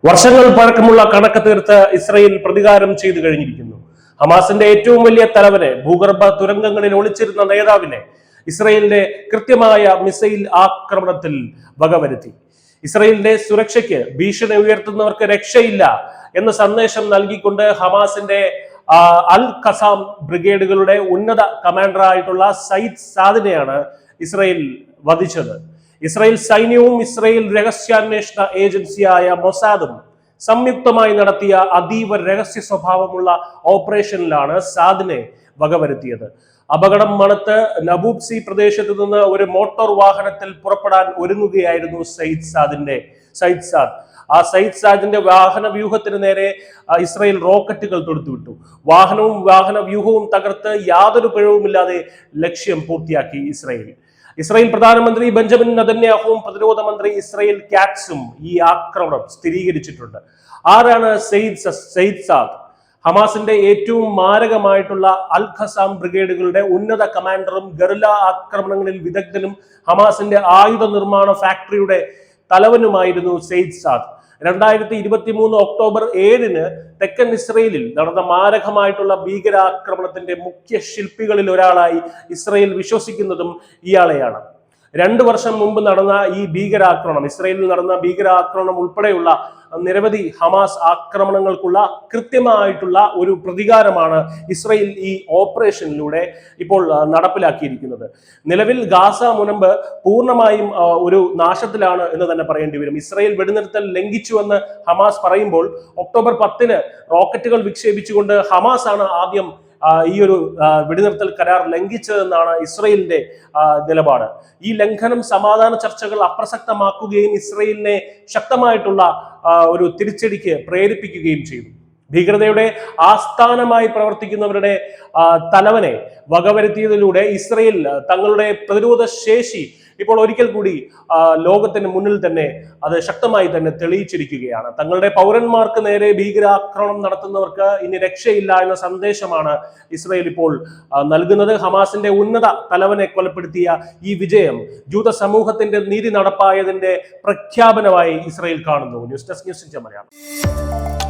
വർഷങ്ങൾ പഴക്കമുള്ള കണക്ക് തീർത്ത് ഇസ്രയേൽ പ്രതികാരം ചെയ്തു കഴിഞ്ഞിരിക്കുന്നു. ഹമാസിന്റെ ഏറ്റവും വലിയ തലവനെ, ഭൂഗർഭ തുരങ്കങ്ങളിൽ ഒളിച്ചിരുന്ന നേതാവിനെ ഇസ്രയേലിന്റെ കൃത്യമായ മിസൈൽ ആക്രമണത്തിൽ വകവരുത്തി. ഇസ്രയേലിന്റെ സുരക്ഷയ്ക്ക് ഭീഷണി ഉയർത്തുന്നവർക്ക് രക്ഷയില്ല എന്ന സന്ദേശം നൽകിക്കൊണ്ട് ഹമാസിന്റെ അൽ ഖസാം ബ്രിഗേഡുകളുടെ ഉന്നത കമാൻഡറായിട്ടുള്ള സയ്യിദ് സാദിനെയാണ് ഇസ്രയേൽ വധിച്ചത്. ഇസ്രായേൽ സൈന്യവും ഇസ്രായേൽ രഹസ്യാന്വേഷണ ഏജൻസിയായ മൊസാദും സംയുക്തമായി നടത്തിയ അതീവ രഹസ്യ സ്വഭാവമുള്ള ഓപ്പറേഷനിലാണ് സാദിനെ വകവരുത്തിയത്. അപകടം മണത്ത് നബൂബ്സി പ്രദേശത്ത് നിന്ന് ഒരു മോട്ടോർ വാഹനത്തിൽ പുറപ്പെടാൻ ഒരുങ്ങുകയായിരുന്നു സയ്യിദ് സാദ്. ആ സയ്യിദ് സാദിന്റെ വാഹന വ്യൂഹത്തിന് നേരെ ഇസ്രായേൽ റോക്കറ്റുകൾ തൊടുത്തുവിട്ടു. വാഹനവും വാഹന വ്യൂഹവും തകർത്ത് യാതൊരു പിഴവുമില്ലാതെ ലക്ഷ്യം പൂർത്തിയാക്കി ഇസ്രായേൽ പ്രധാനമന്ത്രി ബെഞ്ചമിൻ നെതന്യാഹുവും പ്രതിരോധ മന്ത്രി ഇസ്രായേൽ കാറ്റ്സും ഈ ആക്രമണം സ്ഥിരീകരിച്ചിട്ടുണ്ട്. ആരാണ് സയ്യിദ് സാദ്? ഹമാസിന്റെ ഏറ്റവും മാരകമായിട്ടുള്ള അൽ ഖസാം ബ്രിഗേഡുകളുടെ ഉന്നത കമാൻഡറും ഗറില്ല ആക്രമണങ്ങളിൽ വിദഗ്ധനും ഹമാസിന്റെ ആയുധ നിർമ്മാണ ഫാക്ടറിയുടെ തലവനുമായിരുന്നു സയ്യിദ് സാദ്. 2023 ഒക്ടോബർ 7 തെക്കൻ ഇസ്രയേലിൽ നടന്ന മാരകമായിട്ടുള്ള ഭീകരാക്രമണത്തിന്റെ മുഖ്യ ശില്പികളിൽ ഒരാളായി ഇസ്രയേൽ വിശ്വസിക്കുന്നതും ഇയാളെയാണ്. 2 വർഷം മുമ്പ് നടന്ന ഈ ഇസ്രയേലിൽ നടന്ന ഭീകരാക്രമണം ഉൾപ്പെടെയുള്ള നിരവധി ഹമാസ് ആക്രമണങ്ങൾക്കുള്ള കൃത്യമായിട്ടുള്ള ഒരു പ്രതികാരമാണ് ഇസ്രയേൽ ഈ ഓപ്പറേഷനിലൂടെ ഇപ്പോൾ നടപ്പിലാക്കിയിരിക്കുന്നത്. നിലവിൽ ഗാസ മുനമ്പ് പൂർണ്ണമായും ഒരു നാശത്തിലാണ് എന്ന് തന്നെ പറയേണ്ടി വരും. ഇസ്രയേൽ വെടിനിർത്തൽ ലംഘിച്ചുവെന്ന് ഹമാസ് പറയുമ്പോൾ ഒക്ടോബർ 10 റോക്കറ്റുകൾ വിക്ഷേപിച്ചുകൊണ്ട് ഹമാസ് ആണ് ആദ്യം ഈ ഒരു വെടിനിർത്തൽ കരാർ ലംഘിച്ചതെന്നാണ് ഇസ്രയേലിന്റെ നിലപാട്. ഈ ലംഘനം സമാധാന ചർച്ചകൾ അപ്രസക്തമാക്കുകയും ഇസ്രയേലിനെ ശക്തമായിട്ടുള്ള ഒരു തിരിച്ചടിക്ക് പ്രേരിപ്പിക്കുകയും ചെയ്തു. ഭീകരതയുടെ ആസ്ഥാനമായി പ്രവർത്തിക്കുന്നവരുടെ തലവനെ വകവരുത്തിയതിലൂടെ ഇസ്രയേൽ തങ്ങളുടെ പ്രതിരോധ ശേഷി ഇപ്പോൾ ഒരിക്കൽ കൂടി ലോകത്തിന് മുന്നിൽ തന്നെ അത് ശക്തമായി തന്നെ തെളിയിച്ചിരിക്കുകയാണ്. തങ്ങളുടെ പൗരന്മാർക്ക് നേരെ ഭീകരാക്രമണം നടത്തുന്നവർക്ക് ഇനി രക്ഷയില്ല എന്ന സന്ദേശമാണ് ഇസ്രയേൽ ഇപ്പോൾ നൽകുന്നത്. ഹമാസിന്റെ ഉന്നത തലവനെ കൊലപ്പെടുത്തിയ ഈ വിജയം ജൂത സമൂഹത്തിന്റെ നീതി നടപ്പായതിന്റെ പ്രഖ്യാപനമായി ഇസ്രയേൽ കാണുന്നു. News desk news India Malayalam.